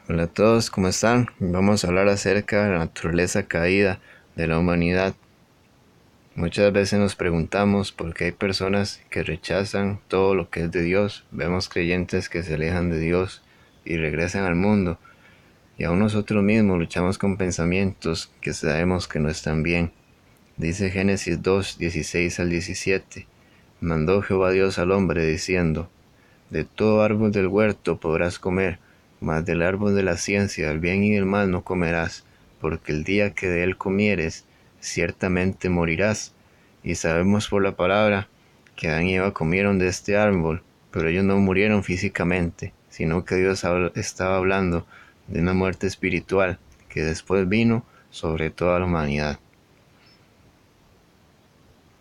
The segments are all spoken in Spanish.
Hola a todos, ¿cómo están? Vamos a hablar acerca de la naturaleza caída de la humanidad. Muchas veces nos preguntamos por qué hay personas que rechazan todo lo que es de Dios. Vemos creyentes que se alejan de Dios y regresan al mundo. Y aún nosotros mismos luchamos con pensamientos que sabemos que no están bien. Dice Génesis 2, 16 al 17. Mandó Jehová Dios al hombre diciendo: De todo árbol del huerto podrás comer, mas del árbol de la ciencia del bien y del mal no comerás, porque el día que de él comieres, ciertamente morirás. Y sabemos por la palabra que Adán y Eva comieron de este árbol, pero ellos no murieron físicamente, sino que Dios estaba hablando de una muerte espiritual que después vino sobre toda la humanidad.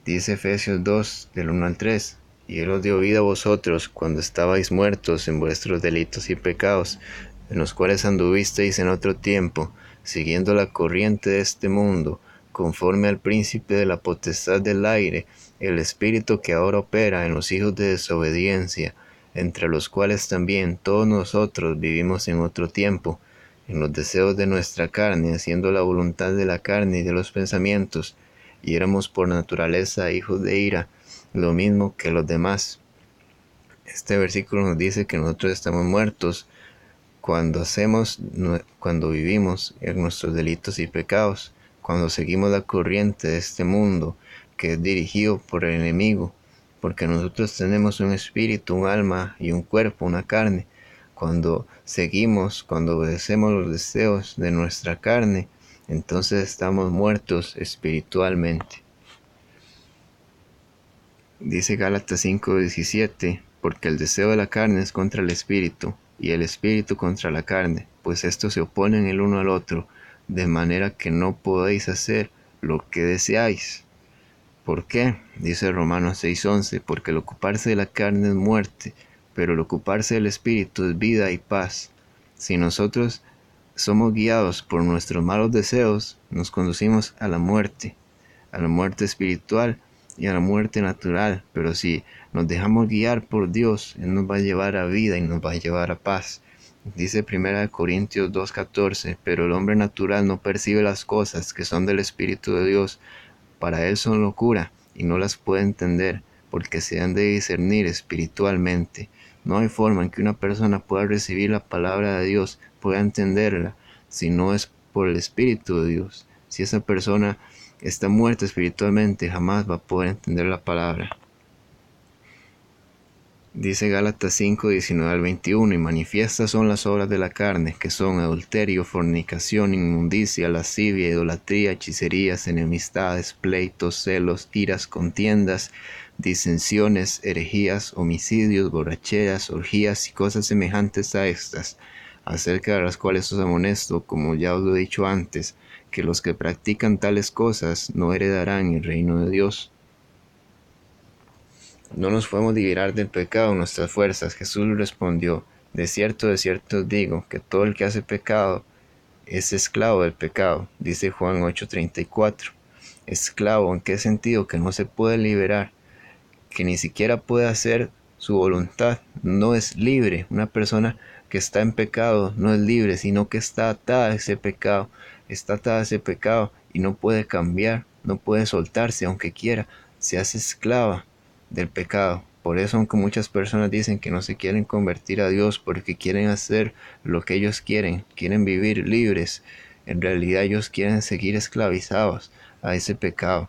Dice Efesios 2, del 1 al 3, y Él os dio vida a vosotros cuando estabais muertos en vuestros delitos y pecados, en los cuales anduvisteis en otro tiempo, siguiendo la corriente de este mundo, conforme al príncipe de la potestad del aire, el espíritu que ahora opera en los hijos de desobediencia, entre los cuales también todos nosotros vivimos en otro tiempo, en los deseos de nuestra carne, haciendo la voluntad de la carne y de los pensamientos, y éramos por naturaleza hijos de ira, lo mismo que los demás. Este versículo nos dice que nosotros estamos muertos cuando vivimos en nuestros delitos y pecados, cuando seguimos la corriente de este mundo que es dirigido por el enemigo, porque nosotros tenemos un espíritu, un alma y un cuerpo, una carne. Cuando obedecemos los deseos de nuestra carne, entonces estamos muertos espiritualmente. Dice Gálatas 5:17, porque el deseo de la carne es contra el espíritu, y el espíritu contra la carne, pues estos se oponen el uno al otro, de manera que no podéis hacer lo que deseáis. ¿Por qué? Dice Romanos 6:11, porque el ocuparse de la carne es muerte, pero el ocuparse del espíritu es vida y paz. Si nosotros somos guiados por nuestros malos deseos, nos conducimos a la muerte espiritual y a la muerte natural, pero si nos dejamos guiar por Dios, Él nos va a llevar a vida y nos va a llevar a paz. Dice 1 Corintios 2:14, pero el hombre natural no percibe las cosas que son del Espíritu de Dios, para él son locura y no las puede entender, porque se han de discernir espiritualmente. No hay forma en que una persona pueda recibir la palabra de Dios, pueda entenderla, si no es por el Espíritu de Dios. Si esa persona está muerta espiritualmente, jamás va a poder entender la palabra. Dice Gálatas 5:19 al 21, y manifiestas son las obras de la carne, que son adulterio, fornicación, inmundicia, lascivia, idolatría, hechicerías, enemistades, pleitos, celos, iras, contiendas, disensiones, herejías, homicidios, borracheras, orgías y cosas semejantes a estas, acerca de las cuales os amonesto, como ya os lo he dicho antes, que los que practican tales cosas no heredarán el reino de Dios. No nos podemos liberar del pecado en nuestras fuerzas. Jesús respondió: de cierto os digo, que todo el que hace pecado es esclavo del pecado. Dice Juan 8:34. Esclavo, ¿en qué sentido? Que no se puede liberar, que ni siquiera puede hacer su voluntad. No es libre. Una persona que está en pecado no es libre, sino que está atada a ese pecado. Está atada a ese pecado y no puede cambiar, no puede soltarse aunque quiera. Se hace esclava del pecado. Por eso, aunque muchas personas dicen que no se quieren convertir a Dios porque quieren hacer lo que ellos quieren vivir libres, en realidad ellos quieren seguir esclavizados a ese pecado.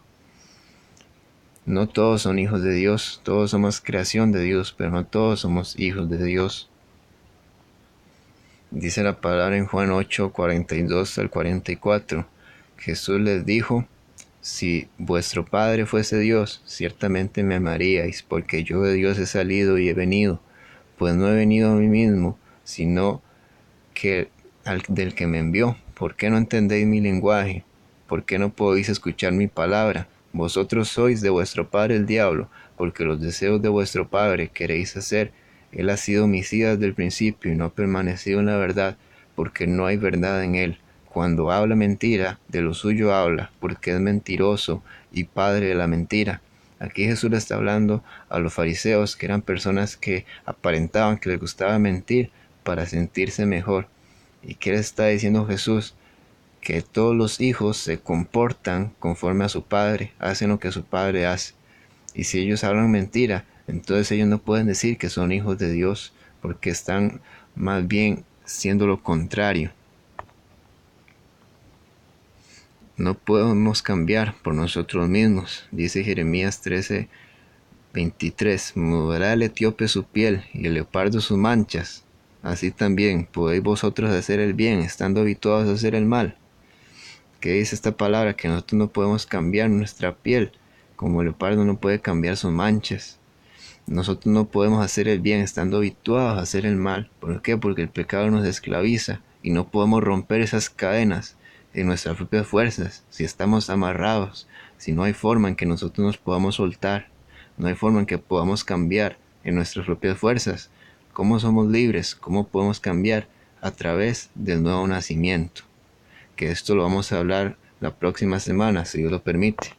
No todos son hijos de Dios, todos somos creación de Dios, pero no todos somos hijos de Dios. Dice la palabra en Juan 8:42 al 44. Jesús les dijo: si vuestro Padre fuese Dios, ciertamente me amaríais, porque yo de Dios he salido y he venido, pues no he venido a mí mismo, sino que del que me envió. ¿Por qué no entendéis mi lenguaje? ¿Por qué no podéis escuchar mi palabra? Vosotros sois de vuestro padre el diablo, porque los deseos de vuestro padre queréis hacer. Él ha sido homicida desde el principio y no ha permanecido en la verdad, porque no hay verdad en él. Cuando habla mentira, de lo suyo habla, porque es mentiroso y padre de la mentira. Aquí Jesús le está hablando a los fariseos, que eran personas que aparentaban que les gustaba mentir para sentirse mejor. ¿Y qué le está diciendo Jesús? Que todos los hijos se comportan conforme a su padre, hacen lo que su padre hace. Y si ellos hablan mentira, entonces ellos no pueden decir que son hijos de Dios, porque están más bien siendo lo contrario. No podemos cambiar por nosotros mismos, dice Jeremías 13:23. Mudará el etíope su piel y el leopardo sus manchas. Así también podéis vosotros hacer el bien, estando habituados a hacer el mal. ¿Qué dice esta palabra? Que nosotros no podemos cambiar nuestra piel, como el leopardo no puede cambiar sus manchas. Nosotros no podemos hacer el bien estando habituados a hacer el mal. ¿Por qué? Porque el pecado nos esclaviza y no podemos romper esas cadenas en nuestras propias fuerzas. Si estamos amarrados, si no hay forma en que nosotros nos podamos soltar, no hay forma en que podamos cambiar en nuestras propias fuerzas. ¿Cómo somos libres? ¿Cómo podemos cambiar? A través del nuevo nacimiento. Que esto lo vamos a hablar la próxima semana, si Dios lo permite.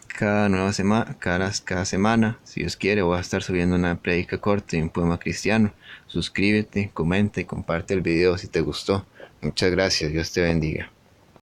Cada semana, si Dios quiere, voy a estar subiendo una prédica corta y un poema cristiano. Suscríbete, comenta y comparte el video si te gustó. Muchas gracias, Dios te bendiga.